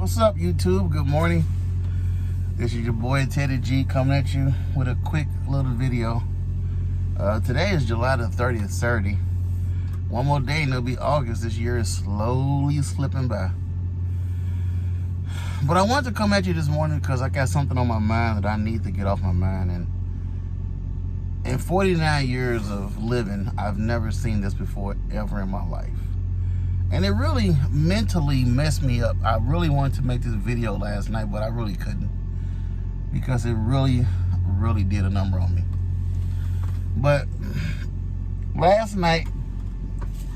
What's up, YouTube? Good morning. This is your boy Teddy G coming at you with a quick little video. Today is July the 30th, Saturday. One more day and it'll be August. This year is slowly slipping by. But I wanted to come at you this morning because I got something on my mind that I need to get off my mind. And in 49 years of living, I've never seen this before ever in my life. And it really mentally messed me up. I really wanted to make this video last night, but I really couldn't because it really did a number on me. But last night,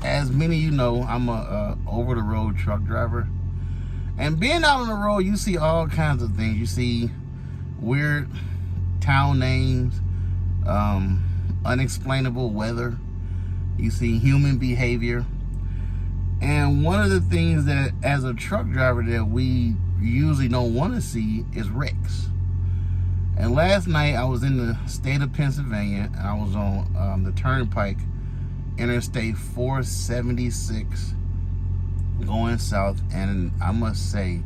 as many of you know, I'm a over-the-road truck driver. And being out on the road, you see all kinds of things. You see weird town names, unexplainable weather. You see human behavior. And one of the things that, as a truck driver, that we usually don't want to see is wrecks. And last night, I was in the state of Pennsylvania, and I was on the Turnpike, Interstate 476, going south. And I must say,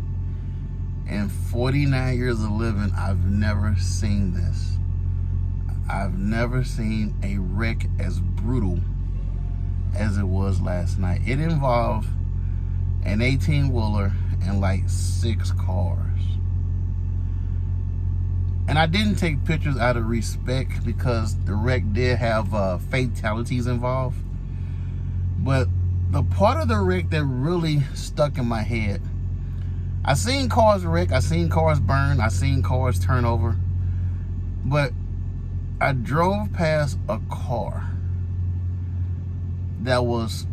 in 49 years of living, I've never seen this. I've never seen a wreck as brutal as it was last night. It involved an 18-wheeler and like 6 cars. And I didn't take pictures out of respect because the wreck did have fatalities involved. But the part of the wreck that really stuck in my head, I seen cars wreck, I seen cars burn, I seen cars turn over. But I drove past a car that was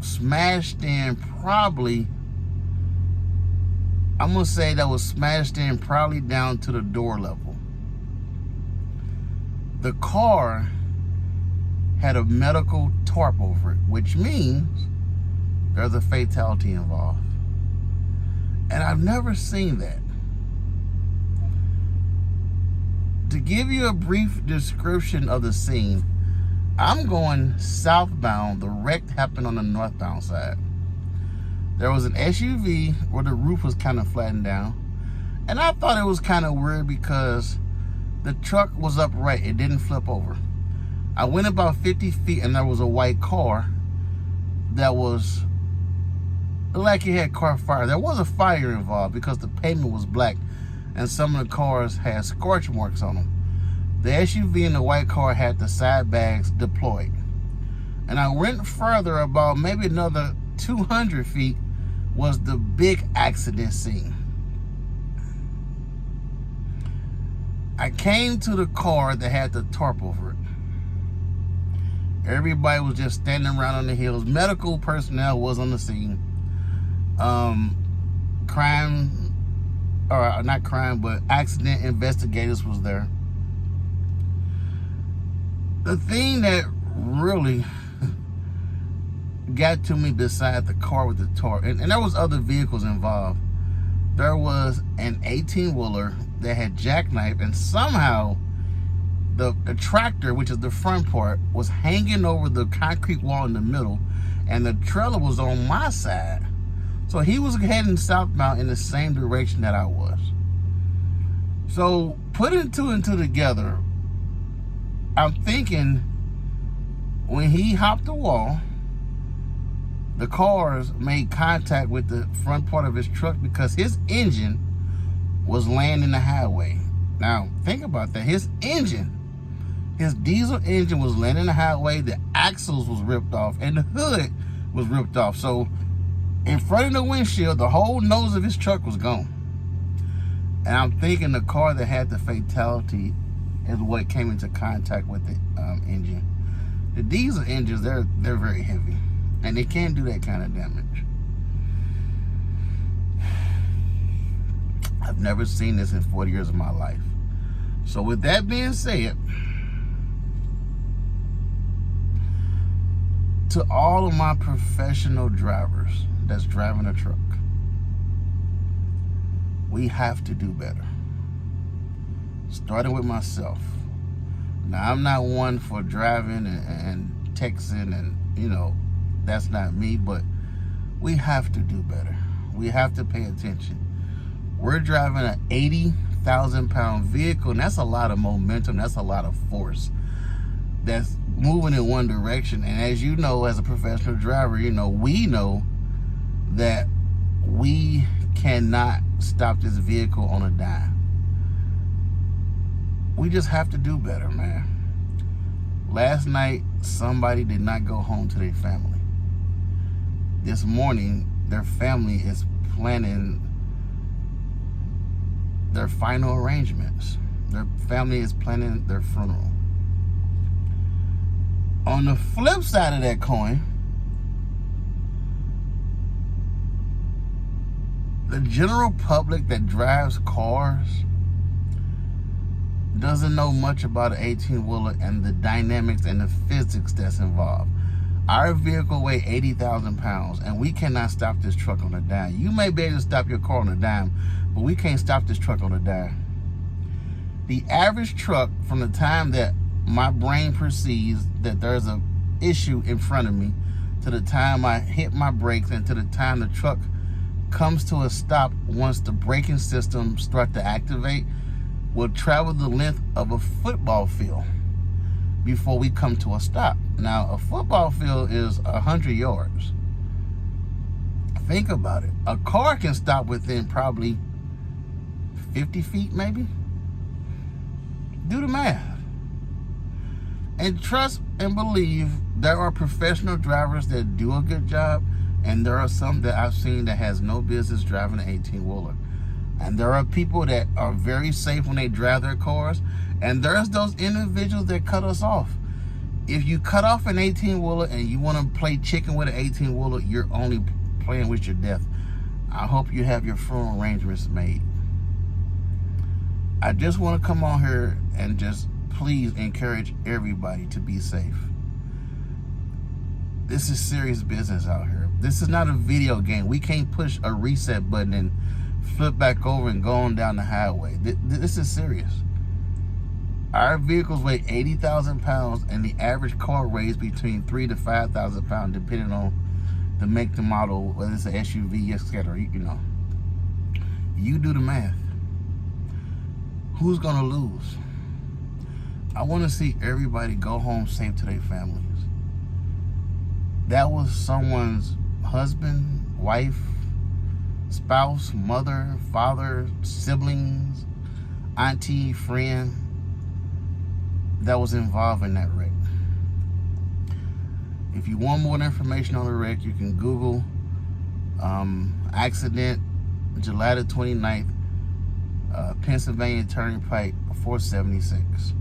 smashed in probably, I'm gonna say that was smashed in probably down to the door level. The car had a medical tarp over it, which means there's a fatality involved. And I've never seen that. To give you a brief description of the scene, I'm going southbound. The wreck happened on the northbound side. There was an SUV where the roof was kind of flattened down. And I thought it was kind of weird because the truck was upright. It didn't flip over. I went about 50 feet and there was a white car that was like it had car fire. There was a fire involved because the pavement was black and some of the cars had scorch marks on them. The SUV and the white car had the side bags deployed. And I went further, about maybe another 200 feet, was the big accident scene. I came to the car that had the tarp over it. Everybody was just standing around on the hills. Medical personnel was on the scene. Accident investigators was there. The thing that really got to me beside the car with the tarp, and there was other vehicles involved. There was an 18-wheeler that had jackknife, and somehow the tractor, which is the front part, was hanging over the concrete wall in the middle, and the trailer was on my side. So he was heading southbound in the same direction that I was. So putting two and two together, I'm thinking when he hopped the wall, the cars made contact with the front part of his truck because his engine was laying in the highway. Now, think about that. His diesel engine was laying in the highway, the axles was ripped off, and the hood was ripped off. So, in front of the windshield, the whole nose of his truck was gone. And I'm thinking the car that had the fatality is what came into contact with the engine. The diesel engines, they're very heavy, and they can't do that kind of damage. I've never seen this in 40 years of my life. So with that being said, to all of my professional drivers that's driving a truck, we have to do better. Starting with myself. Now, I'm not one for driving and texting, and that's not me, but we have to do better. We have to pay attention. We're driving an 80,000 pound vehicle, and that's a lot of momentum. That's a lot of force that's moving in one direction. And as you know, as a professional driver, we know that we cannot stop this vehicle on a dime. We just have to do better, man. Last night, somebody did not go home to their family. This morning, their family is planning their final arrangements. Their family is planning their funeral. On the flip side of that coin, the general public that drives cars doesn't know much about an 18-wheeler and the dynamics and the physics that's involved. Our vehicle weighs 80,000 pounds, and we cannot stop this truck on a dime. You may be able to stop your car on a dime, but we can't stop this truck on a dime. The average truck, from the time that my brain perceives that there's an issue in front of me, to the time I hit my brakes, and to the time the truck comes to a stop once the braking system starts to activate, will travel the length of a football field before we come to a stop. Now, a football field is 100 yards. Think about it. A car can stop within probably 50 feet, maybe. Do the math. And trust and believe there are professional drivers that do a good job, and there are some that I've seen that has no business driving an 18-wheeler. And there are people that are very safe when they drive their cars, and there's those individuals that cut us off. If you cut off an 18-wheeler and you want to play chicken with an 18-wheeler, you're only playing with your death. I hope you have your funeral arrangements made. I just want to come on here and just please encourage everybody to be safe. This is serious business out here. This is not a video game. We can't push a reset button and flip back over and go on down the highway. This is serious. Our vehicles weigh 80,000 pounds, and the average car weighs between 3,000 to 5,000 pounds, depending on the make, the model, whether it's an SUV, etc. You do the math. Who's gonna lose? I want to see everybody go home safe to their families. That was someone's husband, wife, spouse, mother, father, siblings, auntie, friend that was involved in that wreck. If you want more information on the wreck, you can Google accident July the 29th, Pennsylvania Turnpike 476.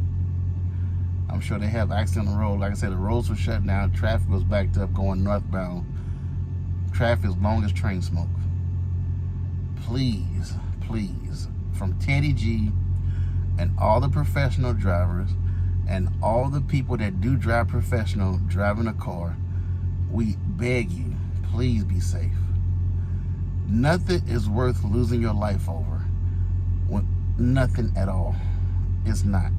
I'm sure they have accident on the road. Like I said, the roads were shut down. Traffic was backed up going northbound. Traffic as long as train smoke. Please, please, from Teddy G and all the professional drivers and all the people that do drive professional driving a car, we beg you, please be safe. Nothing is worth losing your life over. Nothing at all. It's not.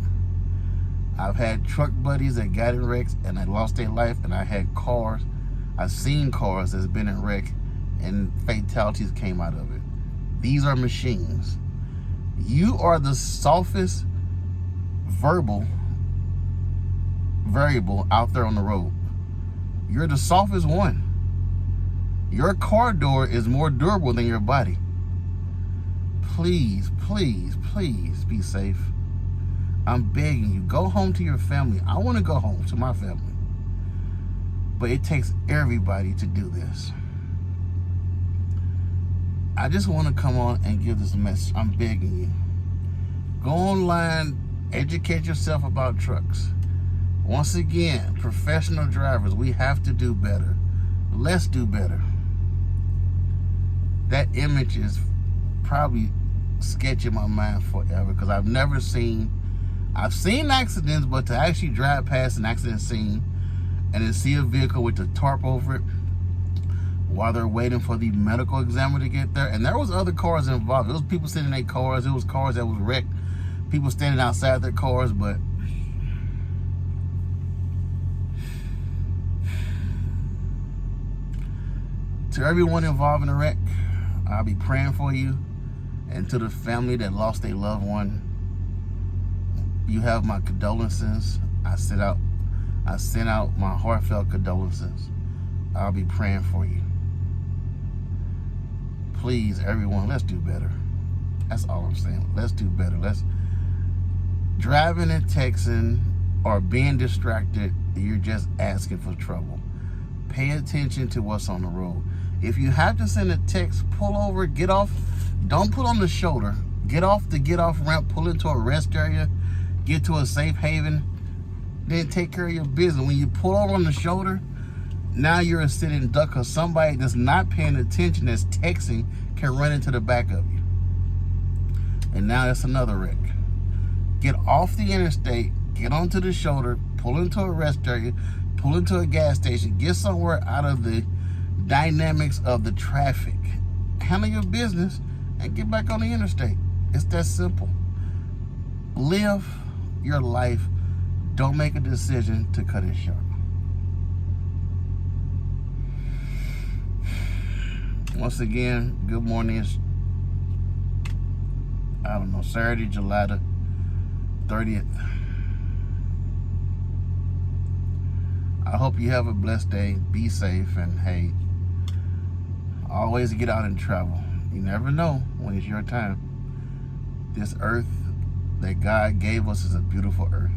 I've had truck buddies that got in wrecks and they lost their life, and I had cars. I've seen cars that's been in wreck and fatalities came out of it. These are machines. You are the softest variable out there on the road. You're the softest one. Your car door is more durable than your body. Please, please, please be safe. I'm begging you, go home to your family. I want to go home to my family. But it takes everybody to do this. I just want to come on and give this message. I'm begging you. Go online, educate yourself about trucks. Once again, professional drivers, we have to do better. Let's do better. That image is probably sketchy in my mind forever, because I've seen accidents, but to actually drive past an accident scene and then see a vehicle with the tarp over it while they're waiting for the medical examiner to get there. And there was other cars involved. There was people sitting in their cars. It was cars that was wrecked. People standing outside their cars. But to everyone involved in the wreck, I'll be praying for you. And to the family that lost their loved one, you have my condolences. I sent out my heartfelt condolences. I'll be praying for you. Please, everyone, let's do better. That's all I'm saying. Let's do better. Driving and texting or being distracted, you're just asking for trouble. Pay attention to what's on the road. If you have to send a text, pull over, get off. Don't pull on the shoulder. Get off the get-off ramp, pull into a rest area, get to a safe haven, then take care of your business. When you pull over on the shoulder, now you're a sitting duck because somebody that's not paying attention, that's texting, can run into the back of you. And now that's another wreck. Get off the interstate, get onto the shoulder, pull into a rest area, pull into a gas station, get somewhere out of the dynamics of the traffic. Handle your business and get back on the interstate. It's that simple. Live your life. Don't make a decision to cut it short. Once again, good morning. It's, Saturday, July the 30th. I hope you have a blessed day. Be safe, and hey, always get out and travel. You never know when it's your time. This earth that God gave us is a beautiful earth.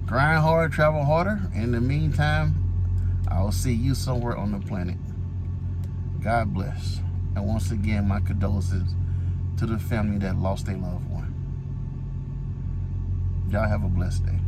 Grind hard, travel harder. In the meantime, I will see you somewhere on the planet. God bless. And once again, my condolences to the family that lost their loved one. Y'all have a blessed day.